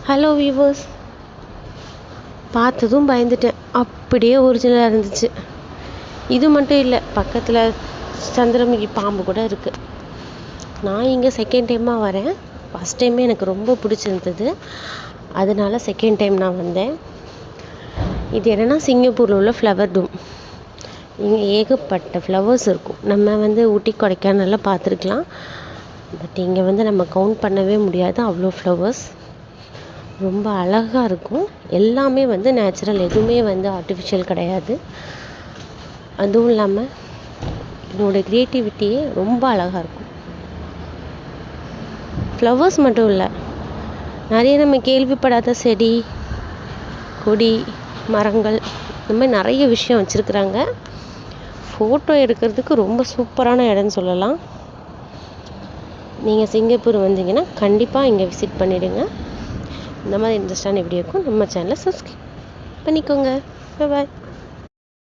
Hello viewers, பார்த்ததும் பயந்துட்டேன். அப்படியே ஒரிஜினலாக இருந்துச்சு. இது மட்டும் இல்லை, பக்கத்தில் சந்திரமுகி பாம்பு கூட இருக்குது. நான் இங்கே செகண்ட் டைமாக வரேன். ஃபஸ்ட் டைமே எனக்கு ரொம்ப பிடிச்சிருந்தது, அதனால செகண்ட் டைம் நான் வந்தேன். இது என்னென்னா சிங்கப்பூரில் உள்ள ஃப்ளவர் டூம். இங்கே ஏகப்பட்ட ஃப்ளவர்ஸ் இருக்கும். நம்ம ஊட்டி கொடைக்கானலில் பார்த்துருக்கலாம், பட் இங்கே நம்ம கவுண்ட் பண்ணவே முடியாது, அவ்வளோ ஃப்ளவர்ஸ். ரொம்ப அழகாக இருக்கும். எல்லாமே நேச்சுரல், எதுவுமே ஆர்டிஃபிஷியல் கிடையாது. அதுவும் இல்லாமல் என்னோடய க்ரியேட்டிவிட்டியே ரொம்ப அழகாக இருக்கும். ஃப்ளவர்ஸ் மட்டும் இல்லை, நிறைய நம்ம கேள்விப்படாத செடி கொடி மரங்கள், இந்த மாதிரி நிறைய விஷயம் வச்சுருக்குறாங்க. ஃபோட்டோ எடுக்கிறதுக்கு ரொம்ப சூப்பரான இடம்னு சொல்லலாம். நீங்கள் சிங்கப்பூர் வந்தீங்கன்னா கண்டிப்பாக இங்கே விசிட் பண்ணிவிடுங்க. இந்த மாதிரி இன்ட்ரெஸ்டான வீடியோக்கும் நம்ம சேனலை சப்ஸ்கிரைப் பண்ணிக்கோங்க. பாய்.